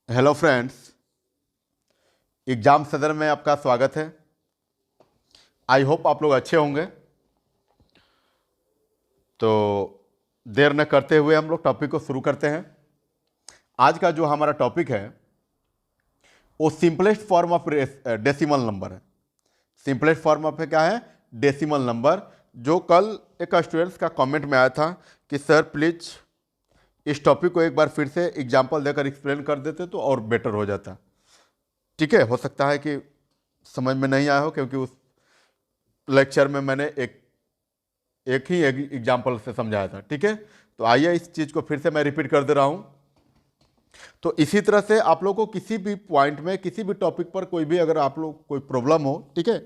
Hello friends, exam सदर में आपका स्वागत है। आई होप आप लोग अच्छे होंगे। तो देर न करते हुए हम लोग टॉपिक को शुरू करते हैं। आज का जो हमारा टॉपिक है वो simplest form of decimal number है। सिंपलेस्ट फॉर्म ऑफ क्या है? Decimal number. जो कल एक स्टूडेंट्स का कमेंट में आया था कि सर प्लीज़ इस टॉपिक को एक बार फिर से एग्जाम्पल देकर एक्सप्लेन कर देते तो और बेटर हो जाता। ठीक है, हो सकता है कि समझ में नहीं आया हो, क्योंकि उस लेक्चर में मैंने एक ही एग्जाम्पल से समझाया था। ठीक है, तो आइए इस चीज़ को फिर से मैं रिपीट कर दे रहा हूँ। तो इसी तरह से आप लोग को किसी भी पॉइंट में, किसी भी टॉपिक पर कोई भी अगर आप लोग कोई प्रॉब्लम हो, ठीक है,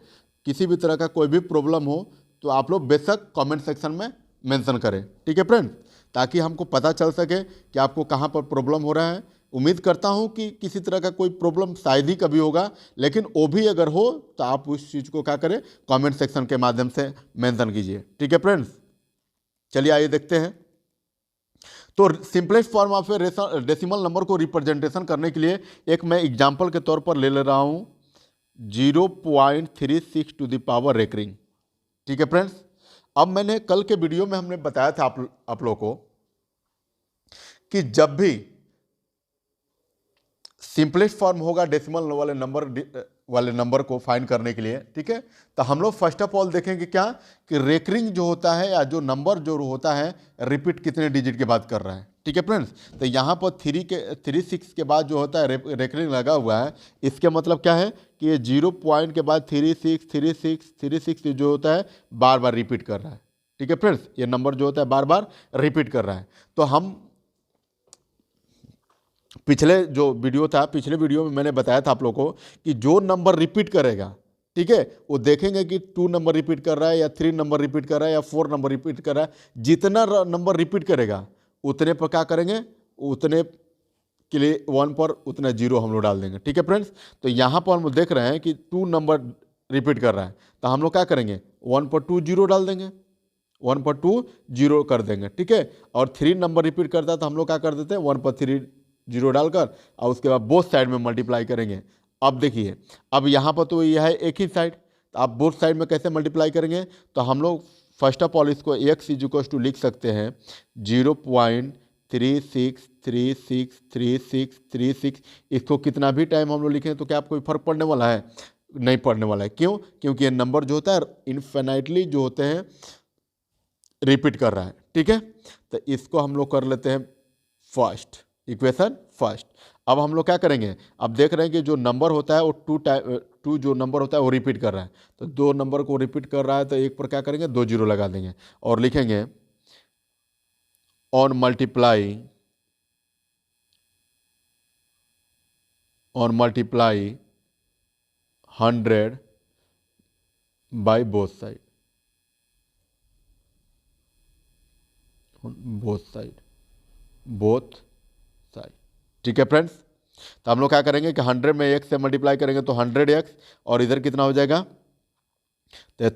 किसी भी तरह का कोई भी प्रॉब्लम हो तो आप लोग बेशक कमेंट सेक्शन में मेंशन करें। ठीक है फ्रेंड, ताकि हमको पता चल सके कि आपको कहाँ पर प्रॉब्लम हो रहा है। उम्मीद करता हूँ कि किसी तरह का कोई प्रॉब्लम शायद ही कभी होगा, लेकिन वो भी अगर हो तो आप उस चीज़ को क्या करें, कमेंट सेक्शन के माध्यम से मेंशन कीजिए। ठीक है फ्रेंड्स, चलिए आइए देखते हैं। तो simplest form of decimal number को रिप्रेजेंटेशन करने के लिए एक मैं एग्जांपल के तौर पर ले रहा हूं 0.36 टू द पावर रेकरिंग। ठीक है फ्रेंड्स, अब मैंने कल के वीडियो में हमने बताया था आप लोगों को कि जब भी सिंपलेस्ट फॉर्म होगा डेसिमल वाले नंबर को फाइंड करने के लिए, ठीक है, तो हम लोग फर्स्ट ऑफ ऑल देखेंगे क्या कि रेकरिंग जो होता है या जो नंबर जो होता है रिपीट कितने डिजिट के बाद कर रहा है। ठीक है फ्रेंड्स, तो यहाँ पर 36 के बाद जो होता है रेकरिंग लगा हुआ है, इसके मतलब क्या है कि ये 0 पॉइंट के बाद 36 जो होता है बार बार रिपीट कर रहा है। ठीक है फ्रेंड्स, ये नंबर जो होता है बार बार रिपीट कर रहा है। तो हम पिछले जो वीडियो था, पिछले वीडियो में मैंने बताया था आप लोगों को कि जो नंबर रिपीट करेगा, ठीक है, वो देखेंगे कि 2 नंबर रिपीट कर रहा है या 3 नंबर रिपीट कर रहा है या 4 नंबर रिपीट कर रहा है। जितना नंबर रिपीट करेगा उतने पर क्या करेंगे, उतने के लिए 1 पर उतना 0 हम लोग डाल देंगे। ठीक है फ्रेंड्स, तो यहाँ पर हम देख रहे हैं कि 2 नंबर रिपीट कर रहा है, तो हम लोग क्या करेंगे, 1 पर 2 0 डाल देंगे, 1 पर 2 0 कर देंगे। ठीक है, और 3 नंबर रिपीट करता है तो हम लोग क्या कर देते हैं, 1 पर 3 0 डालकर और उसके बाद बोथ साइड में मल्टीप्लाई करेंगे। अब देखिए, अब यहाँ पर तो यह है एक ही साइड, तो आप बोथ साइड में कैसे मल्टीप्लाई करेंगे, तो हम लोग फर्स्ट ऑफ ऑल इसको x इज टू लिख सकते हैं 0.36363636। इसको कितना भी टाइम हम लोग लिखें तो क्या आपको कोई फर्क पड़ने वाला है? नहीं पड़ने वाला है। क्यों? क्योंकि ये नंबर जो होता है इनफिनाइटली जो होते हैं रिपीट कर रहा है। ठीक है, तो इसको हम लोग कर लेते हैं फर्स्ट इक्वेशन फर्स्ट। अब हम लोग क्या करेंगे, अब देख रहे हैं कि जो नंबर होता है वो टू जो नंबर होता है वो रिपीट कर रहा है, तो 2 नंबर को रिपीट कर रहा है तो एक पर क्या करेंगे, 2 0 लगा देंगे और लिखेंगे on multiply 100 by both side, both side. ठीक है फ्रेंड्स, तो हम लोग क्या करेंगे कि 100 में x से मल्टीप्लाई करेंगे तो 100x, और इधर कितना हो जाएगा, तो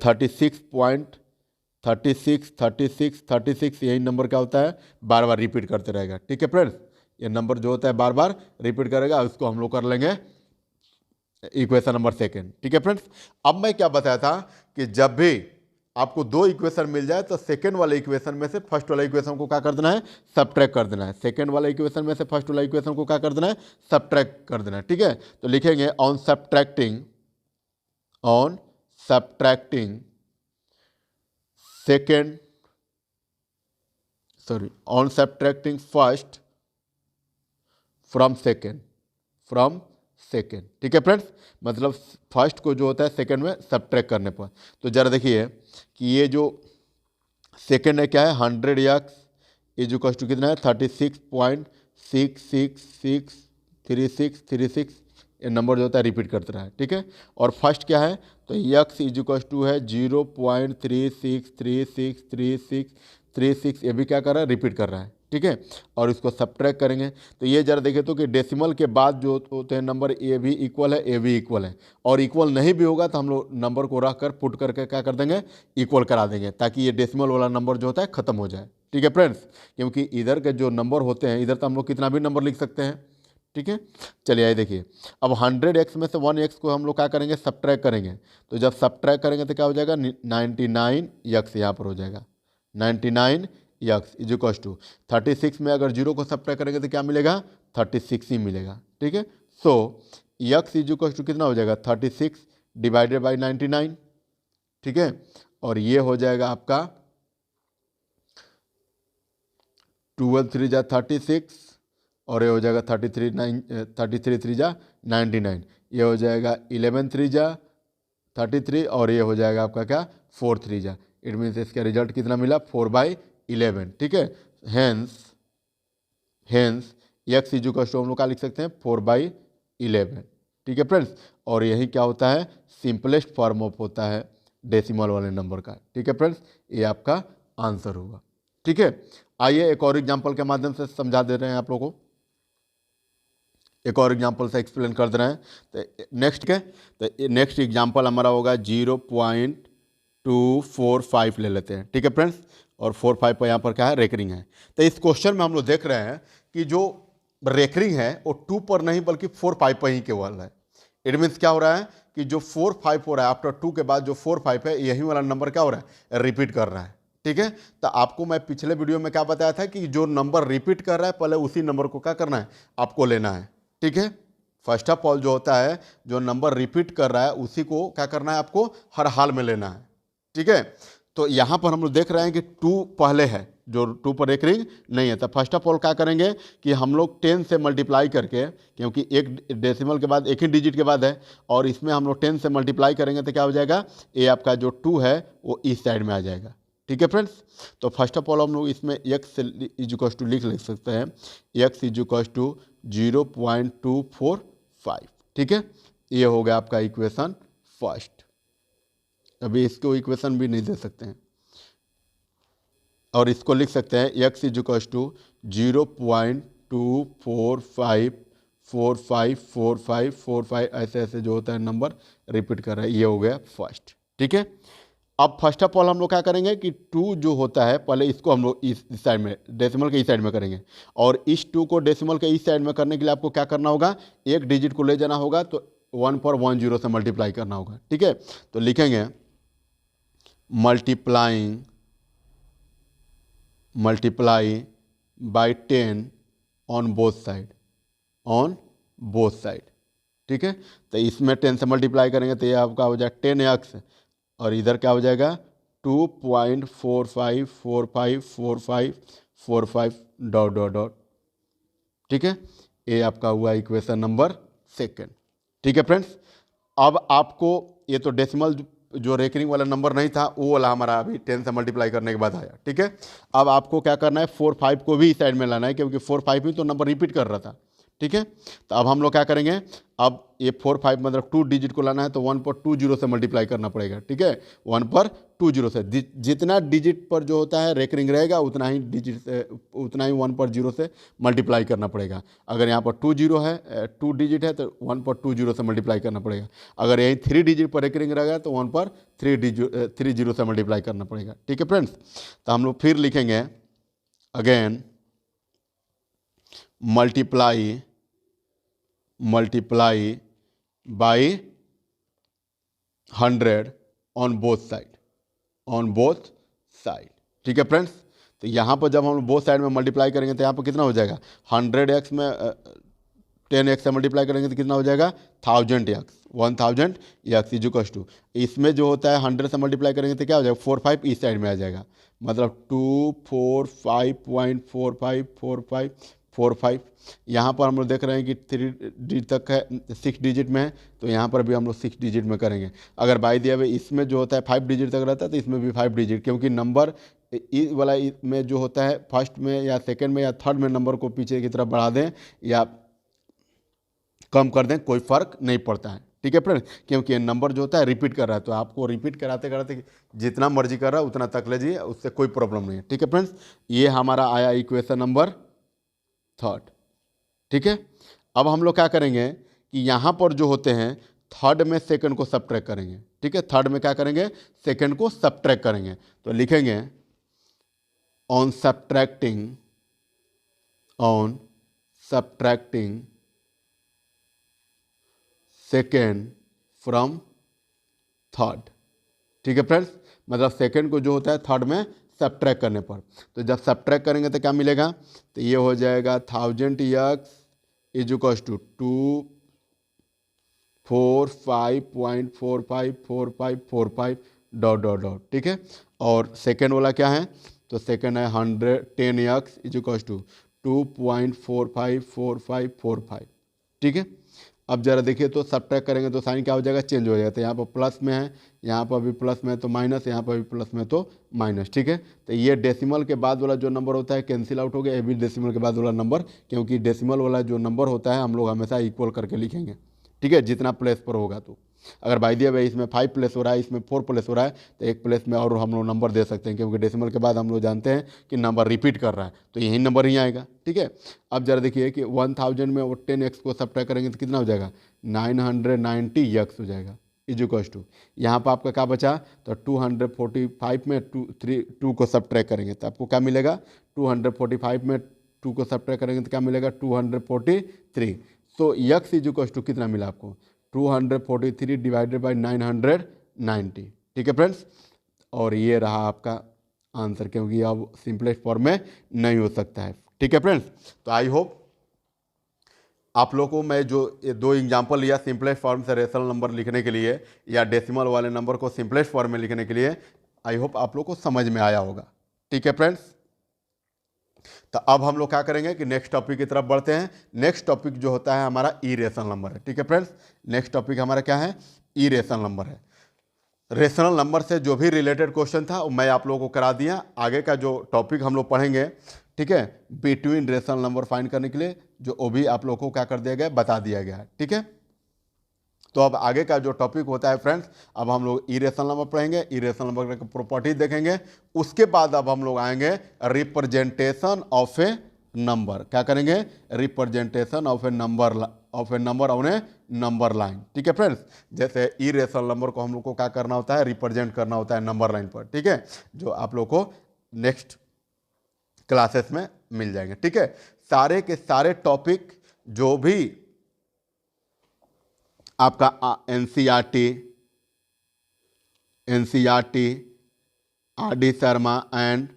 36 यही नंबर क्या होता है, बार बार रिपीट करते रहेगा। ठीक है फ्रेंड्स, ये नंबर जो होता है बार बार रिपीट करेगा, उसको हम लोग कर लेंगे इक्वेशन नंबर सेकेंड। ठीक है फ्रेंड्स, अब मैं क्या बताया था कि जब भी आपको 2 इक्वेशन मिल जाए तो सेकेंड वाले इक्वेशन में से फर्स्ट वाला इक्वेशन को क्या कर देना है, सब्ट्रैक्ट कर देना है। सेकेंड वाला इक्वेशन में से फर्स्ट वाला इक्वेशन को क्या कर देना है, सब्ट्रैक्ट कर देना है। ठीक है, तो लिखेंगे on subtracting second, on subtracting first from second. ठीक है फ्रेंड्स, मतलब फर्स्ट को जो होता है सेकेंड में सब्ट्रैक्ट करने पर। तो जरा देखिए कि ये जो सेकेंड है क्या है, 100x इज इक्वल टू कितना है, 36.6663636। ये नंबर जो होता है रिपीट करते रहा है। ठीक है, और फर्स्ट क्या है, तो x इज इक्वल टू है 0.36363636। ये भी क्या कर रहा है, रिपीट कर रहा है। ठीक है, और इसको सब्ट्रैक्ट करेंगे तो ये जरा देखिए तो कि डेसिमल के बाद जो होते हैं नंबर ए भी इक्वल है, ए भी इक्वल है, और इक्वल नहीं भी होगा तो हम लोग नंबर को रख कर पुट करके क्या कर देंगे, इक्वल करा देंगे, ताकि ये डेसिमल वाला नंबर जो होता है खत्म हो जाए। ठीक है फ्रेंड्स, क्योंकि इधर के जो नंबर होते हैं, इधर तो हम लोग कितना भी नंबर लिख सकते हैं, ठीक है। चलिए आइए देखिए, अब 100x में से 1x को हम लोग क्या करेंगे, सब्ट्रैक्ट करेंगे। तो जब सब्ट्रैक्ट करेंगे तो क्या हो जाएगा, 99x यहाँ पर हो जाएगा। 99x इज इक्वल टू 36 में अगर 0 को सब्ट्रैक्ट करेंगे तो क्या मिलेगा, 36 ही मिलेगा। ठीक है। सो x इज इक्वल टू कितना हो जाएगा, 36 डिवाइडेड बाई 99। ठीक है। और ये हो जाएगा आपका 12 3 जा 36 और ये हो जाएगा 33 3 जा 99। ये हो जाएगा 11 3 जा 33 और ये हो जाएगा आपका क्या, 4 3 जा। इट मीन्स इसका रिजल्ट कितना मिला, 4/11। ठीक है। Hence X is equal to हम लोग क्या लिख सकते हैं, 4/11। ठीक है फ्रेंड्स। और यही क्या होता है, सिंपलेस्ट फॉर्म ऑफ होता है डेसिमल वाले नंबर का। ठीक है फ्रेंड्स, ये आपका आंसर होगा। ठीक है। आइए एक और एग्जांपल के माध्यम से समझा दे रहे हैं आप लोगों को, एक और एग्जांपल से एक्सप्लेन कर दे रहे हैं। तो नेक्स्ट के, तो नेक्स्ट एग्जांपल हमारा होगा 0.245 ले लेते हैं। ठीक है फ्रेंड्स। और 45 पर यहाँ पर क्या है, रेकरिंग है। तो इस क्वेश्चन में हम लोग देख रहे हैं कि जो रेकरिंग है वो 2 पर नहीं बल्कि 4-5 पर ही केवल है। इट मीन्स क्या हो रहा है कि जो 4-5 हो रहा है, आफ्टर 2 के बाद जो 4-5 है, यही वाला नंबर क्या हो रहा है, रिपीट कर रहा है। ठीक है। तो आपको मैं पिछले वीडियो में क्या बताया था कि जो नंबर रिपीट कर रहा है पहले उसी नंबर को क्या करना है, आपको लेना है। ठीक है। फर्स्ट ऑफ ऑल जो होता है, जो नंबर रिपीट कर रहा है उसी को क्या करना है, आपको हर हाल में लेना है। ठीक है। तो यहाँ पर हम लोग देख रहे हैं कि 2 पहले है, जो 2 पर रेकरिंग नहीं है। तो फर्स्ट ऑफ ऑल क्या करेंगे कि हम लोग 10 से मल्टीप्लाई करके, क्योंकि एक डेसिमल के बाद एक ही डिजिट के बाद है, और इसमें हम लोग 10 से मल्टीप्लाई करेंगे तो क्या हो जाएगा, ये आपका जो 2 है वो इस साइड में आ जाएगा। ठीक है फ्रेंड्स। तो फर्स्ट ऑफ ऑल हम लोग इसमें x इज इक्वल टू लिख सकते हैं, x इज इक्वल टू 0.245। ठीक है। ये हो गया आपका इक्वेशन फर्स्ट। अभी इसको इक्वेशन भी नहीं दे सकते हैं, और इसको लिख सकते हैं x इज इक्वल टू 0.245454545 ऐसे ऐसे जो होता है नंबर रिपीट कर रहा है। ये हो गया फर्स्ट। ठीक है। अब फर्स्ट ऑफ ऑल हम लोग क्या करेंगे कि 2 जो होता है पहले इसको हम लोग इस साइड में, डेसिमल के इस साइड में करेंगे, और इस 2 को डेसिमल के इस साइड में करने के लिए आपको क्या करना होगा, एक डिजिट को ले जाना होगा, तो 1 पर 1 0 से मल्टीप्लाई करना होगा। ठीक है। तो लिखेंगे multiply by 10 on both side. ठीक है। तो इसमें 10 से मल्टीप्लाई करेंगे तो ये आपका हो जाएगा 10x, और इधर क्या हो जाएगा 2.45454545 डॉट डॉट डॉट। ठीक है। ये आपका हुआ इक्वेशन नंबर सेकंड। ठीक है फ्रेंड्स। अब आपको ये तो डेसिमल जो रेकरिंग वाला नंबर नहीं था वो वाला हमारा अभी 10 से मल्टीप्लाई करने के बाद आया। ठीक है। अब आपको क्या करना है, 4-5 को भी इस साइड में लाना है, क्योंकि 4-5 ही तो नंबर रिपीट कर रहा था। ठीक है। तो अब हम लोग क्या करेंगे, अब ये 4-5 मतलब 2 डिजिट को लाना है, तो 1 पर 2 0 से मल्टीप्लाई करना पड़ेगा। ठीक है। 1 पर 2 0 से, जितना डिजिट पर जो होता है रेकरिंग रहेगा उतना ही 1 पर 0 से मल्टीप्लाई करना पड़ेगा। अगर यहाँ पर 2 0 है, 2 डिजिट है, तो 1 पर 2 0 से मल्टीप्लाई करना पड़ेगा। अगर यही 3 डिजिट पर रेकरिंग रहेगा तो 1 पर 3 0 से मल्टीप्लाई करना पड़ेगा। ठीक है फ्रेंड्स। तो हम लोग फिर लिखेंगे again multiply by 100 on both side. ठीक है फ्रेंड्स। तो यहाँ पर जब हम बोथ साइड में मल्टीप्लाई करेंगे तो यहाँ पर कितना हो जाएगा, 100x में 10x से मल्टीप्लाई करेंगे तो कितना हो जाएगा, 1000x इज इक्वल टू, इसमें जो होता है 100 से मल्टीप्लाई करेंगे तो क्या हो जाएगा, 4-5 इस साइड में आ जाएगा, मतलब 245.454545। यहाँ पर हम लोग देख रहे हैं कि 3 डिजिट तक है, 6 डिजिट में है, तो यहाँ पर भी हम लोग 6 डिजिट में करेंगे। अगर बाई दिया हुआ इसमें जो होता है 5 डिजिट तक रहता है तो इसमें भी 5 डिजिट, क्योंकि नंबर इस वाला में जो होता है फर्स्ट में या सेकंड में या थर्ड में नंबर को पीछे की तरफ बढ़ा दें या कम कर दें कोई फ़र्क नहीं पड़ता है। ठीक है फ्रेंड्स। क्योंकि ये नंबर जो होता है रिपीट कर रहा है, तो आपको रिपीट कराते कराते जितना मर्जी कर रहा है उतना तक लीजिए, उससे कोई प्रॉब्लम नहीं है। ठीक है फ्रेंड्स। ये हमारा आया इक्वेशन नंबर थर्ड। ठीक है। अब हम लोग क्या करेंगे कि यहाँ पर जो होते हैं थर्ड में सेकंड को सबट्रैक्ट करेंगे। ठीक है। थर्ड में क्या करेंगे, सेकंड को सबट्रैक्ट करेंगे। तो लिखेंगे on subtracting second from third. ठीक है फ्रेंड्स, मतलब सेकेंड को जो होता है थर्ड में सब्ट्रैक्ट करने पर। तो जब सब्ट्रैक्ट करेंगे तो क्या मिलेगा, तो ये हो जाएगा 1000x is equal to 245.454545 dot dot dot. ठीक है, और सेकेंड वाला क्या है, तो सेकेंड है 110x इज इक्वल टू 2.454545। ठीक है, अब जरा देखिए तो सब्ट्रैक्ट करेंगे तो साइन क्या हो जाएगा, चेंज हो जाएगा। तो यहाँ पर प्लस में है, यहाँ पर भी प्लस में है तो माइनस, यहाँ पर भी प्लस में तो माइनस। ठीक है, तो ये डेसिमल के बाद वाला जो नंबर होता है कैंसिल आउट हो गया, ये भी डेसिमल के बाद वाला नंबर, क्योंकि डेसिमल वाला जो नंबर होता है हम लोग हमेशा इक्वल करके लिखेंगे। ठीक है, जितना प्लेस पर होगा। तो अगर बाई दिया भाई इसमें 5 प्लेस हो रहा है, इसमें 4 प्लेस हो रहा है, तो एक प्लेस में और हम लोग नंबर दे सकते हैं, क्योंकि डेसिमल के बाद हम लोग जानते हैं कि नंबर रिपीट कर रहा है तो यही नंबर ही आएगा। ठीक है, अब जरा देखिए कि 1000 में वो 10x को सब्ट्रैक्ट करेंगे तो कितना हो जाएगा, 990x हो जाएगा इज इक्वल टू, यहाँ पर आपका क्या बचा, तो 245 में 2 को सब्ट्रैक्ट करेंगे तो आपको क्या मिलेगा, 245 में 2 को सब्ट्रैक्ट करेंगे तो क्या मिलेगा, 243। तो x इज इक्वल टू कितना मिला आपको, 243 डिवाइडेड बाई 990। ठीक है फ्रेंड्स, और ये रहा आपका आंसर, क्योंकि अब सिंपलेस्ट फॉर्म में नहीं हो सकता है। ठीक है फ्रेंड्स, तो आई होप आप लोगों को मैं जो ये 2 एग्जांपल लिया सिंपलेस्ट फॉर्म से रेशनल नंबर लिखने के लिए या डेसिमल वाले नंबर को सिंपलेस्ट फॉर्म में लिखने के लिए, आई होप आप लोग को समझ में आया होगा। ठीक है फ्रेंड्स, तो अब हम लोग क्या करेंगे कि नेक्स्ट टॉपिक की तरफ बढ़ते हैं। नेक्स्ट टॉपिक जो होता है हमारा इरेशनल नंबर है। ठीक है फ्रेंड्स, नेक्स्ट टॉपिक हमारा क्या है, इरेशनल नंबर है। रेशनल नंबर से जो भी रिलेटेड क्वेश्चन था वो मैं आप लोगों को करा दिया। आगे का जो टॉपिक हम लोग पढ़ेंगे, ठीक है, बिटवीन रेशनल नंबर फाइंड करने के लिए, जो वो भी आप लोगों को क्या कर दिया गया, बता दिया गया है। ठीक है, तो अब आगे का जो टॉपिक होता है फ्रेंड्स, अब हम लोग इरेशनल नंबर पढ़ेंगे, इरेशनल नंबर की प्रॉपर्टीज देखेंगे। उसके बाद अब हम लोग आएंगे रिप्रेजेंटेशन ऑफ ए नंबर। क्या करेंगे, representation of A number on A number line. ठीक है फ्रेंड्स, जैसे इरेशनल नंबर को हम लोग को क्या करना होता है, रिप्रेजेंट करना होता है नंबर लाइन पर। ठीक है, जो आप लोग को नेक्स्ट क्लासेस में मिल जाएंगे। ठीक है, सारे के सारे टॉपिक जो भी आपका NCERT R D Sharma and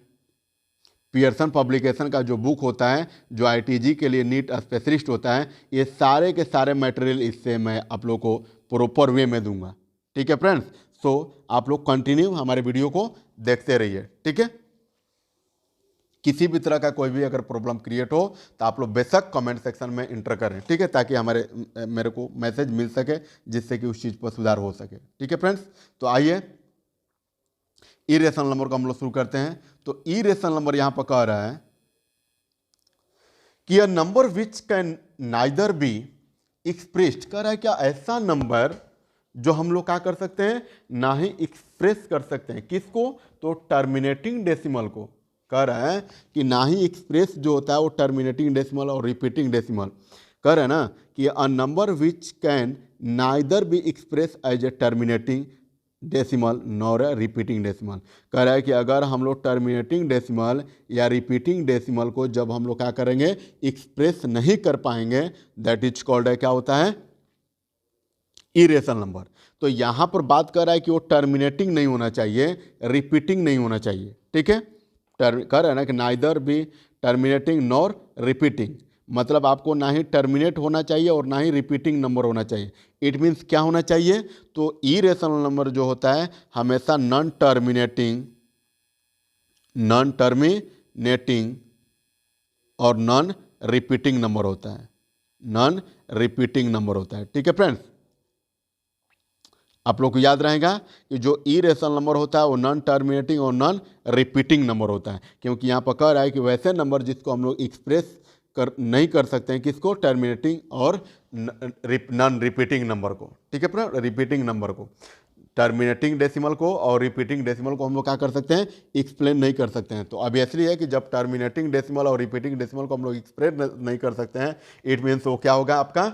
Pearson publication का जो बुक होता है, जो आईटीजी के लिए नीट स्पेशलिस्ट होता है, ये सारे के सारे मटेरियल इससे मैं आप लोग को प्रॉपर वे में दूंगा। ठीक है फ्रेंड्स, सो आप लोग कंटिन्यू हमारे वीडियो को देखते रहिए। ठीक है, किसी भी तरह का कोई भी अगर प्रॉब्लम क्रिएट हो तो आप लोग बेशक कमेंट सेक्शन में इंटर करें। ठीक है, ताकि मेरे को मैसेज मिल सके, जिससे कि उस चीज़ पर सुधार हो सके। ठीक है फ्रेंड्स, तो आइए इरेशनल नंबर को हम लोग शुरू करते हैं। तो इरेशनल नंबर यहां पर कह रहा है कि a number which can neither be expressed, कह रहा है क्या ऐसा नंबर जो हम लोग क्या कर सकते हैं, ना ही एक्सप्रेस कर सकते हैं, किसको, तो टर्मिनेटिंग डेसिमल को। कह रहा है कि ना ही एक्सप्रेस जो होता है वो टर्मिनेटिंग डेसिमल और रिपीटिंग डेसिमल। कह रहा है ना कि a number which can neither be express as a terminating decimal nor a repeating decimal. कह रहा है कि अगर हम लोग टर्मिनेटिंग डेसिमल या रिपीटिंग डेसिमल को जब हम लोग क्या करेंगे, एक्सप्रेस नहीं कर पाएंगे, दैट इज कॉल्ड है, क्या होता है, इरेशनल नंबर। तो यहां पर बात कर रहा है कि वो टर्मिनेटिंग नहीं होना चाहिए, रिपीटिंग नहीं होना चाहिए। ठीक है, कह रहा है ना कि neither be terminating nor repeating, मतलब आपको ना ही टर्मिनेट होना चाहिए और ना ही रिपीटिंग नंबर होना चाहिए। इट मीन्स क्या होना चाहिए, तो इरेशनल नंबर जो होता है हमेशा नॉन टर्मिनेटिंग और नॉन रिपीटिंग नंबर होता है, नॉन रिपीटिंग नंबर होता है। ठीक है फ्रेंड्स, आप लोग को याद रहेगा कि जो इरेशनल नंबर होता है वो नॉन टर्मिनेटिंग और नॉन रिपीटिंग नंबर होता है, क्योंकि यहाँ पर कह रहा है कि वैसे नंबर जिसको हम लोग एक्सप्रेस नहीं कर सकते हैं, किसको, टर्मिनेटिंग और नॉन रिपीटिंग नंबर को। ठीक है, पर रिपीटिंग नंबर को, टर्मिनेटिंग डेसिमल को और रिपीटिंग डेसिमल को हम लोग क्या कर सकते हैं, एक्सप्लेन नहीं कर सकते हैं। तो ऑब्वियसली है कि जब टर्मिनेटिंग डेसिमल और रिपीटिंग डेसिमल को हम लोग एक्सप्लेन नहीं कर सकते हैं, इट मीन्स वो क्या होगा आपका,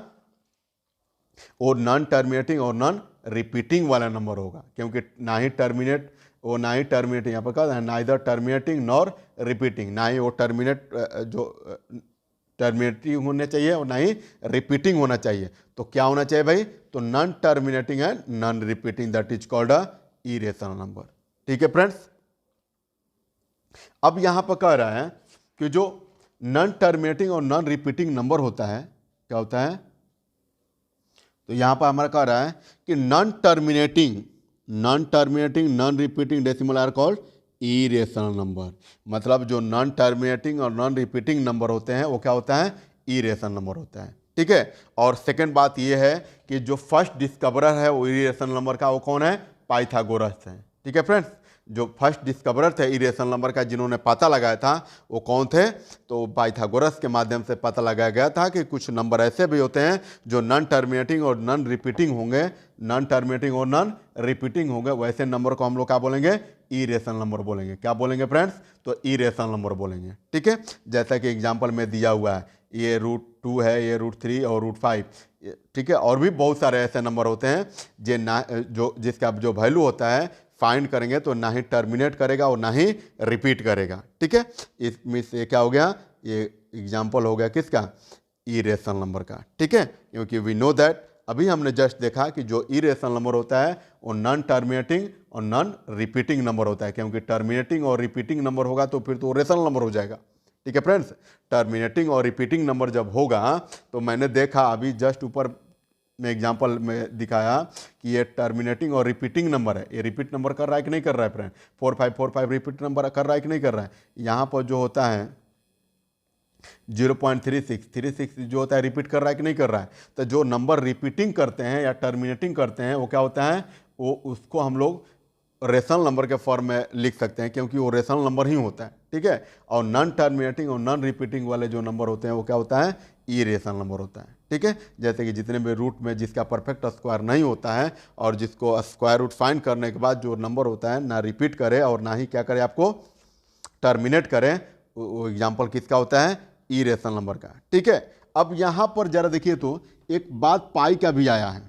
वो नॉन टर्मिनेटिंग और नॉन रिपीटिंग वाला नंबर होगा, क्योंकि ना ही टर्मिनेट यहाँ पर कहा है नाइदर टर्मिनेटिंग नॉर रिपीटिंग, ना ही वो टर्मिनेट जो टर्मिनेटिंग होना चाहिए और ना ही रिपीटिंग होना चाहिए। तो क्या होना चाहिए भाई? तो non terminating and non repeating, that is called a irrational number. ठीक है फ्रेंड्स। अब यहां पर कह रहा है कि जो नॉन टर्मिनेटिंग और नॉन रिपीटिंग नंबर होता है, क्या होता है? तो यहां पर हमारा कह रहा है कि non terminating non repeating decimal are called irrational number. मतलब जो नॉन टर्मिनेटिंग और नॉन रिपीटिंग नंबर होते हैं वो क्या होता है? इरेशनल नंबर होता है। ठीक है। और सेकंड बात ये है कि जो फर्स्ट डिस्कवरर है वो इरेशनल नंबर का, वो कौन है? पाइथागोरस है। ठीक है फ्रेंड्स। जो फर्स्ट डिस्कवरर थे इरेशनल नंबर का, जिन्होंने पता लगाया था, वो कौन थे? तो पाइथागोरस के माध्यम से पता लगाया गया था कि कुछ नंबर ऐसे भी होते हैं जो नॉन टर्मिनेटिंग और नॉन रिपीटिंग होंगे, नॉन टर्मिनेटिंग और नॉन रिपीटिंग होंगे। वैसे नंबर को हम लोग क्या बोलेंगे? इरेशनल नंबर बोलेंगे। क्या बोलेंगे फ्रेंड्स? तो इरेशनल नंबर बोलेंगे। ठीक है। जैसा कि एग्जाम्पल में दिया हुआ है, ये √2 है, ये √3 और √5। ठीक है। और भी बहुत सारे ऐसे नंबर होते हैं जो जिसका जो वैल्यू होता है फाइंड करेंगे तो ना ही टर्मिनेट करेगा और ना ही रिपीट करेगा। ठीक है। इसमें से क्या हो गया? ये एग्जाम्पल हो गया किसका? इरेशनल नंबर का। ठीक है। क्योंकि वी नो दैट, अभी हमने जस्ट देखा कि जो इरेशनल नंबर होता है वो नॉन टर्मिनेटिंग और नॉन रिपीटिंग नंबर होता है, क्योंकि टर्मिनेटिंग और रिपीटिंग नंबर होगा तो फिर तो रेशनल नंबर हो जाएगा। ठीक है फ्रेंड्स। टर्मिनेटिंग और रिपीटिंग नंबर जब होगा तो मैंने देखा अभी जस्ट ऊपर में एग्जांपल में दिखाया कि ये टर्मिनेटिंग और रिपीटिंग नंबर है। ये रिपीट नंबर कर रहा है कि नहीं कर रहा है फ्रेंड? 4545 रिपीट नंबर कर रहा है कि नहीं कर रहा है? यहाँ पर जो होता है 0.36 जो होता है रिपीट कर रहा है कि नहीं कर रहा है? तो जो नंबर रिपीटिंग करते हैं या टर्मिनेटिंग करते हैं वो क्या होता है? वो उसको हम लोग रेशनल नंबर के फॉर्म में लिख सकते हैं, क्योंकि वो रेशनल नंबर ही होता है। ठीक है। और नॉन टर्मिनेटिंग और नॉन रिपीटिंग वाले जो नंबर होते हैं वो क्या होता है? इरेशनल नंबर होता है। ठीक है। जैसे कि जितने भी रूट में जिसका परफेक्ट स्क्वायर नहीं होता है और जिसको स्क्वायर रूट फाइंड करने के बाद जो नंबर होता है ना रिपीट करे और ना ही क्या करे आपको टर्मिनेट करें, वो एग्जाम्पल किसका होता है? इरेशनल नंबर का। ठीक है। अब यहां पर जरा देखिए तो एक बात पाई का भी आया है,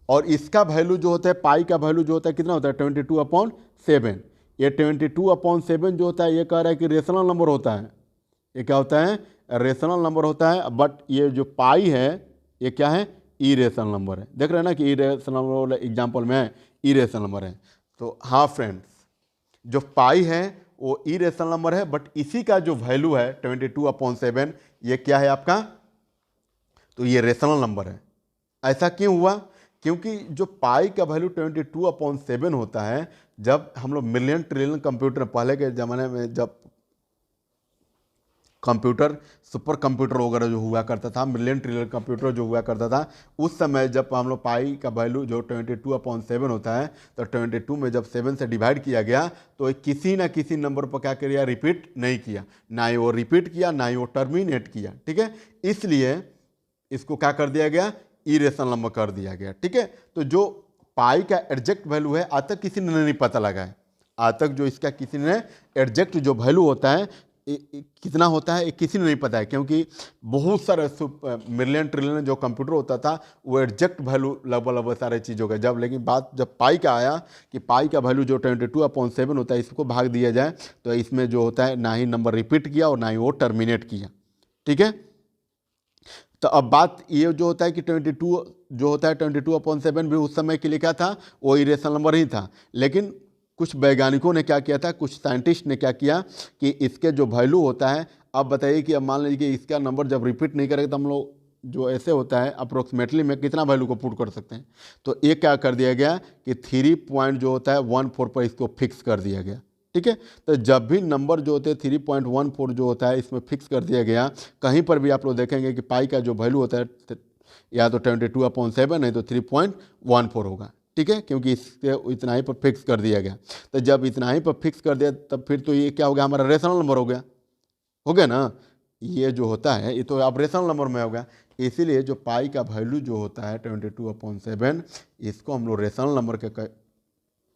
और इसका वैल्यू जो होता है, पाई का वैल्यू जो होता है कितना होता है? 22/7। ये 22/7 जो होता है ये कह रहा है कि रेशनल नंबर होता है। ये क्या होता है? रेशनल नंबर होता है। बट ये जो पाई है ये क्या है? इरेशनल नंबर है। देख रहे हैं ना कि इरेशनल नंबर एग्जाम्पल में इरेशनल नंबर है। तो हाँ फ्रेंड्स, जो पाई है वो इरेशनल नंबर है, बट इसी का जो वैल्यू है 22/7 ये क्या है आपका? तो ये रेशनल नंबर है। ऐसा क्यों हुआ? क्योंकि जो पाई का वैल्यू 22/7 होता है, जब हम लोग मिलियन ट्रिलियन कंप्यूटर, पहले के ज़माने में जब कंप्यूटर सुपर कंप्यूटर वगैरह जो हुआ करता था, मिलियन ट्रिलियन कंप्यूटर जो हुआ करता था, उस समय जब हम लोग पाई का वैल्यू जो 22/7 होता है, तो 22 में जब 7 से डिवाइड किया गया तो किसी ना किसी नंबर पर क्या किया? रिपीट नहीं किया। ना ही वो रिपीट किया ना ही वो टर्मिनेट किया। ठीक है। इसलिए इसको क्या कर दिया गया? इरेशनल नंबर कर दिया गया। ठीक है। तो जो पाई का एग्जैक्ट वैल्यू है आज तक किसी ने नहीं पता लगा है। आज तक जो इसका किसी ने एग्जैक्ट जो वैल्यू होता है कितना होता है किसी ने नहीं पता है, क्योंकि बहुत सारे मिलियन ट्रिलियन जो कंप्यूटर होता था वो एग्जैक्ट वैल्यू लगभग सारे चीज़ों का, लेकिन बात जब पाई का आया कि पाई का वैल्यू जो 22/7 होता है इसको भाग दिया जाए तो इसमें जो होता है ना ही नंबर रिपीट किया और ना ही वो टर्मिनेट किया। ठीक है। तो अब बात ये जो होता है कि 22 जो होता है 22/7 भी उस समय के लिए क्या था? वो इरेशनल नंबर ही था। लेकिन कुछ वैज्ञानिकों ने क्या किया था, कुछ साइंटिस्ट ने क्या किया कि इसके जो वैल्यू होता है, अब बताइए कि अब मान लीजिए कि इसका नंबर जब रिपीट नहीं करेगा तो हम लोग जो ऐसे होता है अप्रोक्सीमेटली में कितना वैल्यू को पुट कर सकते हैं? तो ये क्या कर दिया गया कि 3 पॉइंट जो होता है 14 पर इसको फिक्स कर दिया गया। ठीक है। तो जब भी नंबर जो होते हैं 3.14 जो होता है इसमें फिक्स कर दिया गया, कहीं पर भी आप लोग देखेंगे कि पाई का जो वैल्यू होता है या तो 22/7 नहीं तो 3.14 होगा। ठीक है। क्योंकि इसके इतना ही पर फिक्स कर दिया गया। तो जब इतना ही पर फिक्स कर दिया तब फिर तो ये क्या हो गया? हमारा रेशनल नंबर हो गया ना? ये जो होता है ये तो अब रेशनल नंबर में हो गया। इसीलिए जो पाई का वैल्यू जो होता है 22/7 इसको हम लोग रेशनल नंबर के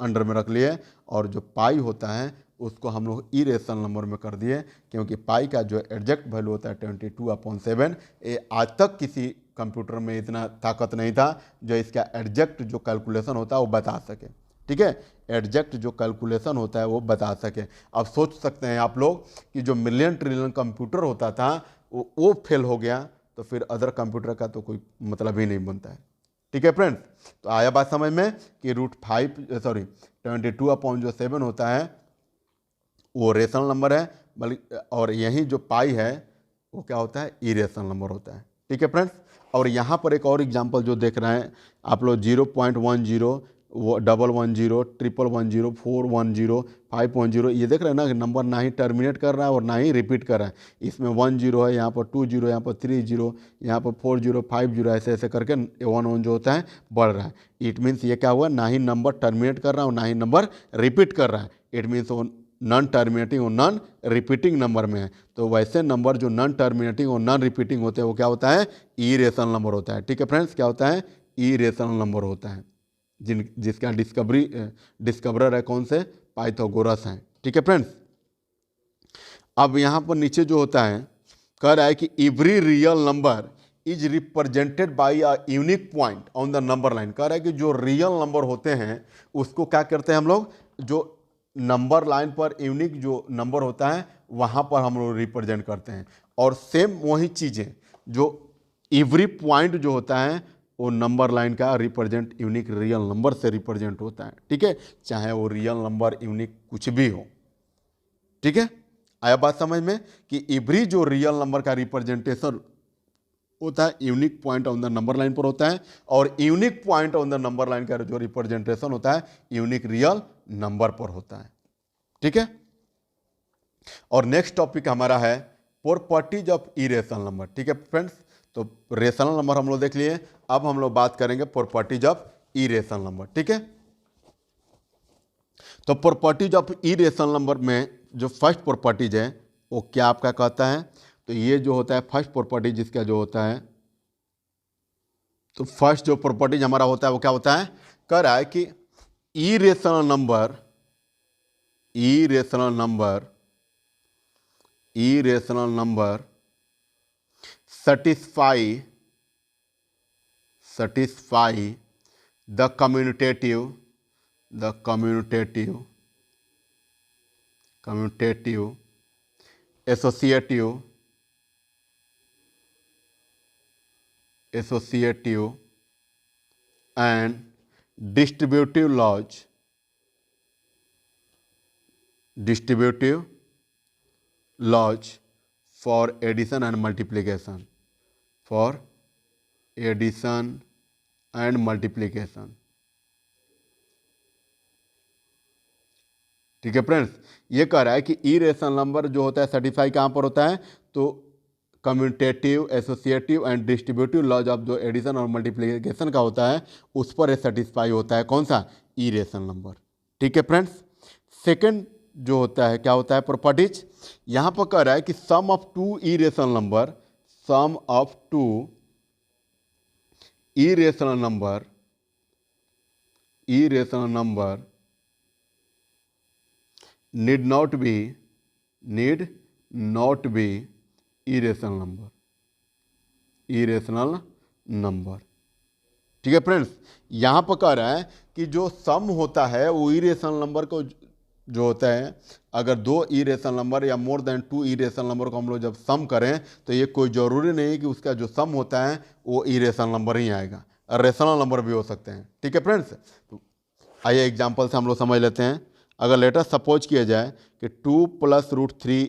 अंडर में रख लिए, और जो पाई होता है उसको हम लोग इरेशनल नंबर में कर दिए, क्योंकि पाई का जो एग्जैक्ट वैल्यू होता है 22/7 ये आज तक किसी कंप्यूटर में इतना ताकत नहीं था जो इसका एग्जैक्ट जो कैलकुलेशन होता है वो बता सके। ठीक है। एग्जैक्ट जो कैलकुलेशन होता है वो बता सके। अब सोच सकते हैं आप लोग कि जो मिलियन ट्रिलियन कंप्यूटर होता था वो फेल हो गया तो फिर अदर कंप्यूटर का तो कोई मतलब ही नहीं बनता है। ठीक है फ्रेंड्स, तो आया बात समझ में कि √22/7 होता है वो रेशनल नंबर है, बल्कि और यही जो पाई है वो क्या होता है, इरेशनल नंबर होता है। ठीक है फ्रेंड्स, और यहाँ पर एक और एग्जांपल जो देख रहे हैं आप लोग 0.10, 110, 111, 410, 510, ये देख रहे हैं ना कि नंबर ना ही टर्मिनेट कर रहा है और ना ही रिपीट कर रहा है। इसमें 10 है, यहाँ पर 20, यहाँ पर 30, यहाँ पर 40, 50, ऐसे ऐसे करके 11 जो होता है बढ़ रहा है। इट मीन्स ये क्या हुआ, ना ही नंबर टर्मिनेट कर रहा है और ना ही नंबर रिपीट कर रहा है। इट मीन्स वो नॉन टर्मिनेटिंग और नॉन रिपीटिंग नंबर में है। तो वैसे नंबर जो नॉन टर्मिनेटिंग और नॉन रिपीटिंग होते हैं वो क्या होता है, इरेशनल नंबर होता है। ठीक है फ्रेंड्स, क्या होता है, इरेशनल नंबर होता है, जिसका डिस्कवरर है कौन से, पाइथागोरस हैं। ठीक है फ्रेंड्स, अब यहाँ पर नीचे जो होता है कह रहा है कि every real number is represented by a unique point on the number line. कह रहा है कि जो रियल नंबर होते हैं उसको क्या करते हैं हम लोग, जो नंबर लाइन पर यूनिक जो नंबर होता है वहाँ पर हम लोग रिप्रेजेंट करते हैं। और सेम वही चीज़ें जो एवरी पॉइंट जो होता है वो नंबर लाइन का रिप्रेजेंट यूनिक रियल नंबर से रिप्रेजेंट होता है। ठीक है, चाहे वो रियल नंबर यूनिक कुछ भी हो। ठीक है, आया बात समझ में कि एवरी जो रियल नंबर का रिप्रेजेंटेशन होता है unique point on the number line पर होता है, और unique point on the number line का जो रिप्रेजेंटेशन होता है यूनिक रियल नंबर पर होता है। ठीक है, और नेक्स्ट टॉपिक हमारा है प्रॉपर्टीज ऑफ इरेशनल नंबर। ठीक है फ्रेंड्स, तो रेशनल नंबर हम लोग देख लिए, अब हम लोग बात करेंगे प्रॉपर्टीज ऑफ इरेशनल नंबर। ठीक है, तो प्रॉपर्टीज ऑफ इरेशनल नंबर में जो फर्स्ट प्रॉपर्टीज है वो क्या आपका कहता है, तो ये जो होता है फर्स्ट प्रॉपर्टी जिसका जो होता है, तो फर्स्ट जो प्रॉपर्टीज हमारा होता है वो क्या होता है, कह रहा है कि irrational number satisfy the commutative associative and distributive laws for addition and multiplication. ठीक है फ्रेंड्स, ये कह रहा है कि इरेशनल नंबर जो होता है सर्टिफाई कहाँ पर होता है, तो commutative, associative and distributive laws of जो एडिशन और मल्टीप्लिकेशन का होता है उस पर सेटिस्फाई होता है कौन सा, इरेशनल नंबर। ठीक है फ्रेंड्स, सेकंड जो होता है क्या होता है प्रॉपर्टीज, यहाँ पर कह रहा है कि sum of two irrational number need not be irrational number। ठीक है फ्रेंड्स, यहाँ पर कह रहा है कि जो सम होता है वो इरेशनल नंबर को जो होता है, अगर दो इरेशनल नंबर या more than two irrational number को हम लोग जब सम करें तो ये कोई ज़रूरी नहीं है कि उसका जो सम होता है वो इरेशनल नंबर ही आएगा, रेशनल नंबर भी हो सकते हैं। ठीक है फ्रेंड्स, तो आइए एग्जांपल से हम लोग समझ लेते हैं। अगर लेटर सपोज किया जाए कि 2 + √3,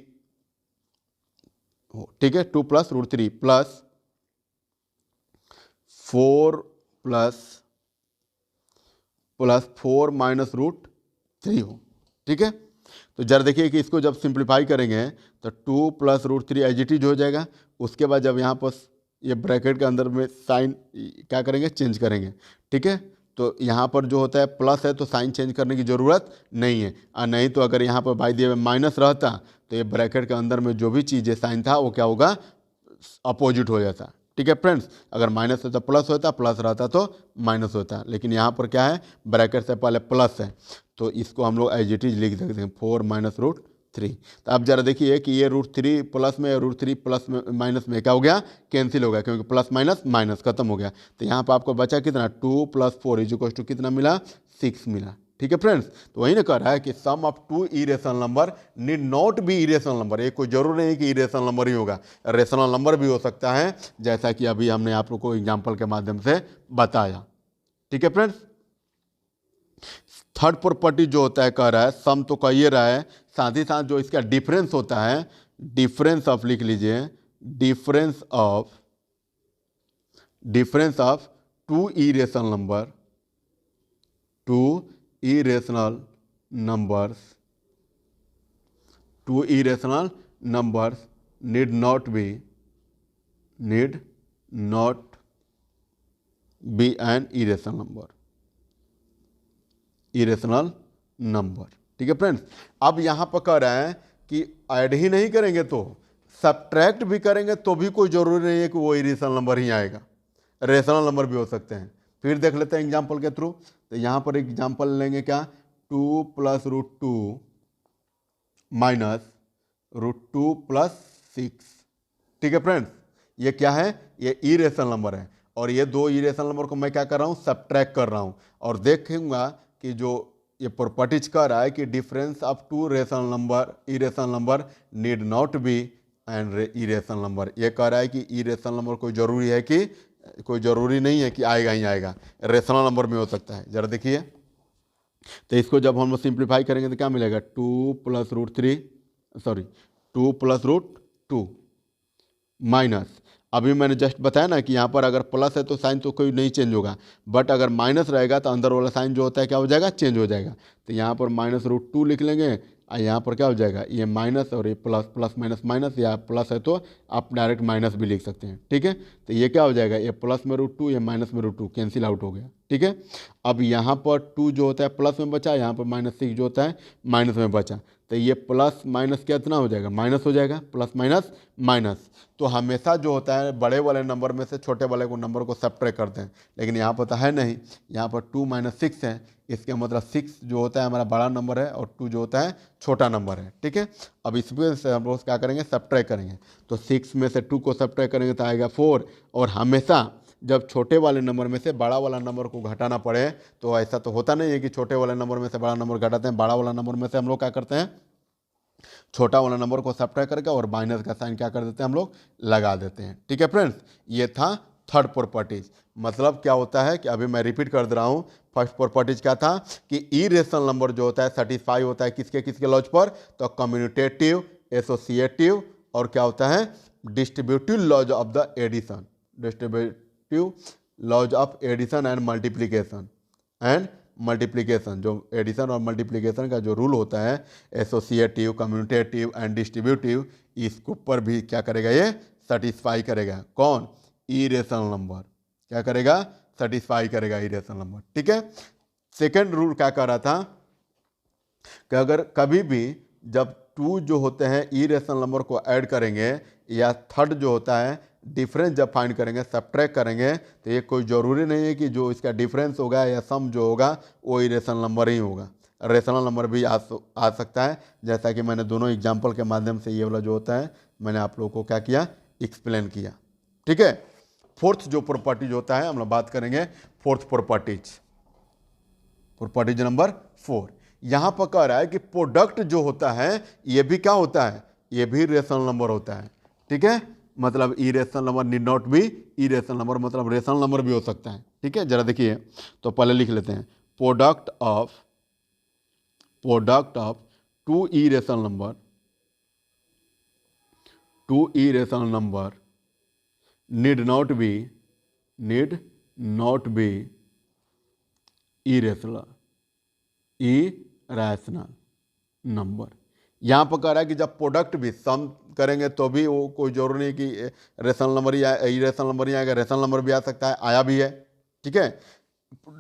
ठीक है, 2 + √3 प्लस 4 - √3 हो। ठीक है, तो जरा देखिए कि इसको जब सिंप्लीफाई करेंगे तो 2 + √3 एज इट इज हो जाएगा। उसके बाद जब यहाँ पर ये ब्रैकेट के अंदर में साइन क्या करेंगे, चेंज करेंगे। ठीक है, तो यहाँ पर जो होता है प्लस है तो साइन चेंज करने की ज़रूरत नहीं है, और नहीं तो अगर यहाँ पर बाई दिए माइनस रहता तो ये ब्रैकेट के अंदर में जो भी चीज़ साइन था वो क्या होगा, अपोजिट हो जाता। ठीक है फ्रेंड्स, अगर माइनस है तो प्लस होता, प्लस रहता तो माइनस होता, लेकिन यहाँ पर क्या है ब्रैकेट से पहले प्लस है तो इसको हम लोग एज इट इज लिख सकते हैं 4 - √3। तो अब जरा देखिए कि ये √3 प्लस में, √3 प्लस में माइनस में क्या हो गया, कैंसिल हो गया, क्योंकि प्लस माइनस माइनस खत्म हो गया। तो यहाँ पर आपको बचा कितना, 2 + 4 = कितना मिला, 6 मिला। ठीक है फ्रेंड्स, तो वही ना कह रहा है कि sum of two irrational number need not be irrational number. ये कोई जरूर नहीं है कि इरेशनल नंबर ही होगा, रेशनल नंबर भी हो सकता है, जैसा कि अभी हमने आप लोग को एग्जाम्पल के माध्यम से बताया। ठीक है फ्रेंड्स, थर्ड प्रॉपर्टी जो होता है कह रहा है सम तो कह ही रहा है, साथ ही साथ जो इसका डिफरेंस होता है, डिफरेंस ऑफ लिख लीजिए, difference of two irrational number, two irrational numbers need not be an irrational number। ठीक है फ्रेंड्स, अब यहां पर कह रहे हैं कि ऐड ही नहीं करेंगे तो सब्ट्रैक्ट भी करेंगे तो भी कोई जरूरी नहीं है कि वो इरेशनल नंबर ही आएगा, रेशनल नंबर भी हो सकते हैं। फिर देख लेते हैं एग्जाम्पल के थ्रू। तो यहाँ पर एग्जाम्पल लेंगे क्या, 2 + √2 माइनस √2 + 6। ठीक है फ्रेंड्स, ये क्या है, ये इरेशनल नंबर है, और ये दो इरेशनल नंबर को मैं क्या कर रहा हूँ, सब्ट्रैक्ट कर रहा हूँ। और देखूंगा कि जो ये प्रॉपर्टीज कह रहा है कि difference of two irrational number need not be an irrational number. ये कह रहा है कि इरेशनल नंबर कोई ज़रूरी नहीं है कि आएगा ही आएगा, रेशनल नंबर में हो सकता है। ज़रा देखिए, तो इसको जब हम सिंप्लीफाई करेंगे तो क्या मिलेगा, 2 + √2 माइनस, अभी मैंने जस्ट बताया ना कि यहाँ पर अगर प्लस है तो साइन तो कोई नहीं चेंज होगा, बट अगर माइनस रहेगा तो अंदर वाला साइन जो होता है क्या हो जाएगा, चेंज हो जाएगा। तो यहाँ पर -√2 लिख लेंगे, और यहाँ पर क्या हो जाएगा, ये माइनस और ये प्लस, प्लस माइनस माइनस, या प्लस है तो आप डायरेक्ट माइनस भी लिख सकते हैं। ठीक है, तो ये क्या हो जाएगा, ये प्लस में √2, ये माइनस में √2 कैंसिल आउट हो गया। ठीक है, अब यहाँ पर 2 जो होता है प्लस में बचा, यहाँ पर -6 जो होता है माइनस में बचा, तो ये प्लस माइनस कितना हो जाएगा, माइनस हो जाएगा, प्लस माइनस माइनस। तो हमेशा जो होता है बड़े वाले नंबर में से छोटे वाले को नंबर को सब्ट्रैक्ट करते हैं, लेकिन यहाँ पर तो है नहीं, यहाँ पर 2 - 6 है, इसके मतलब 6 जो होता है हमारा बड़ा नंबर है और 2 जो होता है छोटा नंबर है। ठीक है, अब इसमें से हम लोग क्या करेंगे, सब्ट्रैक्ट करेंगे, तो 6 में से 2 को सब्ट्रैक्ट करेंगे तो आएगा 4। और हमेशा जब छोटे वाले नंबर में से बड़ा वाला नंबर को घटाना पड़े, तो ऐसा तो होता नहीं है कि छोटे वाले नंबर में से बड़ा नंबर घटाते हैं, बड़ा वाला नंबर में से हम लोग क्या करते हैं, छोटा वाला नंबर को सब्ट्रैक्ट करके और माइनस का साइन क्या कर देते हैं, हम लोग लगा देते हैं। ठीक है फ्रेंड्स, ये था थर्ड प्रॉपर्टीज। मतलब क्या होता है कि अभी मैं रिपीट कर दे रहा हूँ, फर्स्ट प्रॉपर्टीज क्या था कि इरेशनल नंबर जो होता है सेटिस्फाई होता है किसके लॉज पर, तो कम्यूटेटिव, एसोसिएटिव और क्या होता है, distributive laws of the addition, distributive laws of addition and multiplication. जो एडिशन और मल्टीप्लिकेशन का जो रूल होता है, एसोसिएटिव, कम्यूटेटिव एंड डिस्ट्रीब्यूटिव, इसके ऊपर भी क्या करेगा, ये सेटिस्फाई करेगा। कौन, इरेशनल नंबर क्या करेगा, सेटिस्फाई करेगा इरेशनल नंबर। ठीक है, सेकेंड रूल क्या कह रहा था कि अगर कभी भी जब 2 जो होते हैं इरेशनल नंबर को ऐड करेंगे, या थर्ड जो होता है डिफरेंस जब फाइंड करेंगे, सब्ट्रैक्ट करेंगे, तो ये कोई ज़रूरी नहीं है कि जो इसका डिफरेंस होगा या सम जो होगा वो इरेशनल नंबर ही होगा, रेशनल नंबर भी आ सकता है। जैसा कि मैंने दोनों एग्जाम्पल के माध्यम से ये वाला जो होता है मैंने आप लोगों को क्या किया, एक्सप्लेन किया। ठीक है, फोर्थ जो प्रॉपर्टीज होता है हम लोग बात करेंगे, फोर्थ प्रॉपर्टीज नंबर 4। यहाँ पर कह रहा है कि प्रोडक्ट जो होता है ये भी क्या होता है, ये भी रेशनल नंबर होता है। ठीक है, मतलब irrational number need not be irrational number, मतलब रेशनल नंबर भी हो सकता है। ठीक है, जरा देखिए, तो पहले लिख लेते हैं, product of two irrational number need not be irrational number. यहाँ पर कह रहा है कि जब प्रोडक्ट भी सम करेंगे तो भी वो कोई जरूरी नहीं कि रेशनल नंबर ही इरेशनल नंबर ही आएगा, रेशनल नंबर भी आ सकता है, आया भी है। ठीक है,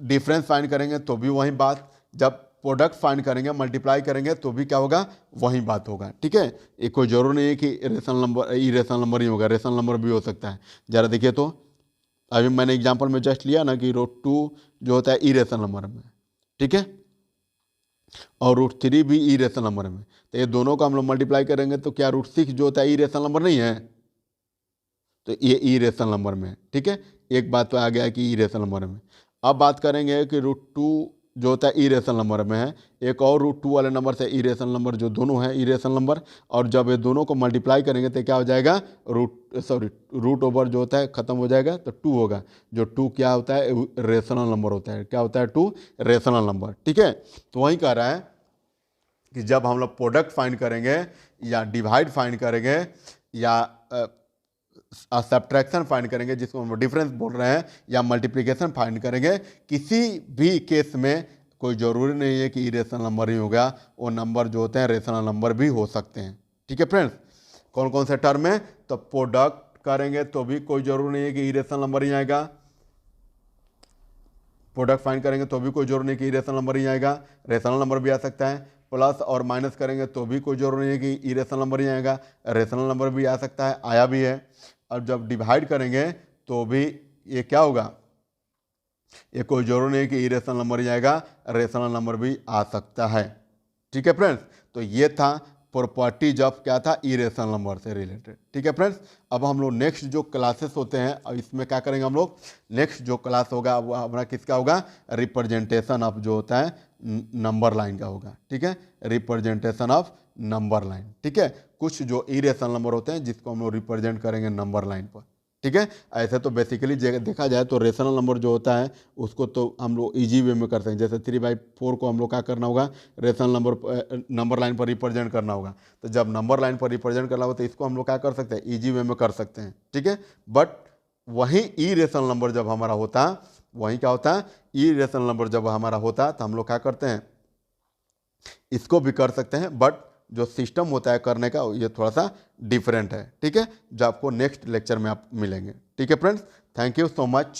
डिफरेंस फाइंड करेंगे तो भी वही बात, जब प्रोडक्ट फाइंड करेंगे, मल्टीप्लाई करेंगे तो भी क्या होगा, वही बात होगा। ठीक है, ये कोई जरूरी नहीं है कि रेशनल नंबर इरेशनल नंबर ही होगा, रेशनल नंबर भी हो सकता है। जरा देखिए, तो अभी मैंने एग्जाम्पल में जस्ट लिया ना कि √2 जो होता है इरेशनल नंबर में, ठीक है, और √3 भी इरेशनल नंबर में, तो ये दोनों को हम लोग मल्टीप्लाई करेंगे तो क्या √6 जो होता है इरेशनल नंबर नहीं है, तो ये इरेशनल नंबर में। ठीक है, एक बात तो आ गया कि इरेशनल नंबर में। अब बात करेंगे कि √2 जो होता है इरेशनल नंबर में है, एक और रूट 2 वाले नंबर से इरेशनल नंबर, जो दोनों हैं इरेशनल नंबर, और जब ये दोनों को मल्टीप्लाई करेंगे तो क्या हो जाएगा, रूट ओवर जो होता है ख़त्म हो जाएगा तो 2 होगा, जो 2 क्या होता है, रेशनल नंबर होता है। क्या होता है, 2 रेशनल नंबर। ठीक है, तो वही कह रहा है कि जब हम लोग प्रोडक्ट फाइंड करेंगे या डिवाइड फाइंड करेंगे या सब्ट्रैक्शन फाइंड करेंगे, जिसको हम डिफरेंस बोल रहे हैं, या मल्टीप्लिकेशन फाइंड करेंगे, किसी भी केस में कोई ज़रूरी नहीं है कि इरेशनल नंबर ही होगा, वो नंबर जो होते हैं रेशनल नंबर भी हो सकते हैं। ठीक है फ्रेंड्स, कौन कौन से टर्म में, तो प्रोडक्ट करेंगे तो भी कोई ज़रूरी नहीं है कि इरेशनल नंबर ही आएगा, प्रोडक्ट फाइंड करेंगे तो भी कोई जरूरी नहीं कि इरेशनल नंबर ही आएगा, रेशनल नंबर भी आ सकता है, प्लस और माइनस करेंगे तो भी कोई जरूरी नहीं है कि इरेशनल नंबर ही आएगा, रेशनल नंबर भी आ सकता है, आया भी है। और जब डिवाइड करेंगे तो भी ये क्या होगा, ये कोई जरूरी नहीं है कि इरेशनल नंबर ही आएगा, रेशनल नंबर भी आ सकता है। ठीक है फ्रेंड्स, तो ये था प्रॉपर्टीज ऑफ क्या था, इरेशनल नंबर से रिलेटेड। ठीक है फ्रेंड्स, अब हम लोग नेक्स्ट जो क्लासेस होते हैं, अब इसमें क्या करेंगे हम लोग, नेक्स्ट जो क्लास होगा वो हमारा किसका होगा, रिप्रेजेंटेशन ऑफ जो होता है नंबर लाइन का होगा। ठीक है, रिप्रेजेंटेशन ऑफ नंबर लाइन। ठीक है, कुछ जो इरेशनल नंबर होते हैं जिसको हम लोग रिप्रेजेंट करेंगे नंबर लाइन पर। ठीक है, ऐसे तो बेसिकली देखा जाए तो रेशनल नंबर जो होता है उसको तो हम लोग इजी वे में करते हैं, जैसे 3/4 को हम लोग क्या करना होगा, रेशनल नंबर लाइन पर रिप्रेजेंट करना होगा। तो जब नंबर लाइन पर रिप्रेजेंट करना होगा तो इसको हम लोग क्या कर सकते हैं, इजी वे में कर सकते हैं। ठीक है, बट वहीं इरेशनल नंबर जब हमारा होता है, वहीं क्या होता है, इरेशनल नंबर जब हमारा होता है तो हम लोग क्या करते हैं, इसको भी कर सकते हैं, बट जो सिस्टम होता है करने का ये थोड़ा सा डिफरेंट है। ठीक है, जो आपको नेक्स्ट लेक्चर में आप मिलेंगे। ठीक है friends, thank you so much.